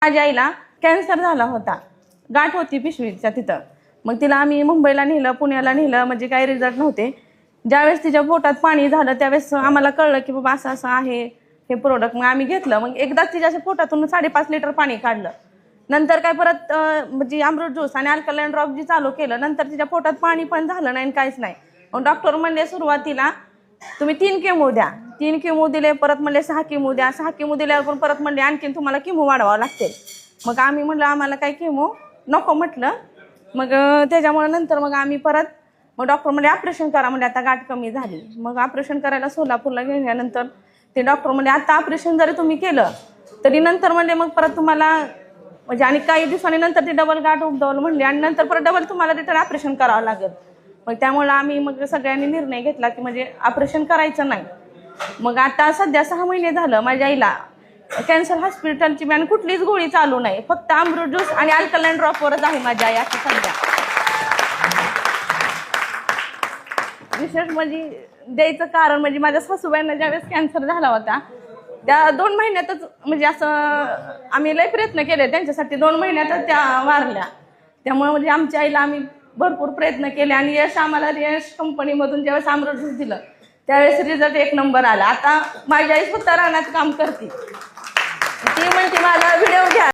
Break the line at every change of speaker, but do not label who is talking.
माझ्या आईला कॅन्सर झाला होता, गाठ होती पिशवीच्या तिथं. मग तिला आम्ही मुंबईला नेलं, पुण्याला नेलं, म्हणजे काही रिझल्ट नव्हते. ज्यावेळेस तिच्या पोटात पाणी झालं त्यावेळेस आम्हाला कळलं की बाबा असं असं आहे हे प्रोडक्ट. मग आम्ही घेतलं. मग एकदाच तिच्या पोटातून 5.5 लिटर पाणी काढलं. नंतर काय परत म्हणजे अमृत ज्यूस आणि अल्कलाइन ड्रॉप जी चालू केलं, नंतर तिच्या पोटात पाणी पण झालं नाही, काहीच नाही. मग डॉक्टर म्हणले सुरुवातीला तुम्ही 3 केमो द्या. 3 केमो दिले, परत म्हणले 6 केमो द्या. 6 केमो दिल्यावर पण परत म्हणले आणखीन तुम्हाला केमो वाढवावं लागते. मग आम्ही म्हटलं आम्हाला काय केमो नको म्हटलं. मग त्याच्यामुळे नंतर मग आम्ही परत मग डॉक्टर म्हणजे ऑपरेशन करा म्हणजे आता गाठ कमी झाली. मग ऑपरेशन करायला सोलापूरला गेल्यानंतर ते डॉक्टर म्हणजे आता ऑपरेशन जरी तुम्ही केलं तरी नंतर म्हणजे मग परत तुम्हाला म्हणजे आणि काही दिवसांनी नंतर ती डबल गाठ उद्भवलं म्हणले आणि नंतर परत डबल तुम्हाला रिटर्न ऑपरेशन करावं लागेल. मग त्यामुळे आम्ही मग सगळ्यांनी निर्णय घेतला की म्हणजे ऑपरेशन करायचं नाही. मग आता सध्या 6 महिने झालं माझ्या आईला कॅन्सर हॉस्पिटलची आणि कुठलीच गोळी चालू नाही, फक्त अमृत ज्यूस आणि अल्कलाइन ड्रॉपवरच आहे माझी आई आता सध्या. विशेष म्हणजे द्यायचं कारण म्हणजे माझ्या सासूबाईंना ज्यावेळेस कॅन्सर झाला होता त्या 2 महिन्यातच म्हणजे असं आम्ही लय प्रयत्न केले त्यांच्यासाठी, 2 महिन्यातच त्या वारल्या. त्यामुळे म्हणजे आमच्या आईला आम्ही भरपूर प्रयत्न केले आणि यश आम्हाला यश कंपनीमधून ज्यावेळेस अमृत ज्यूस दिलं त्यावेळेस रिझल्ट 1 नंबर आला. आता माझी आई स्वतः रानात काम करते. ती म्हणते मला व्हिडिओ घ्या.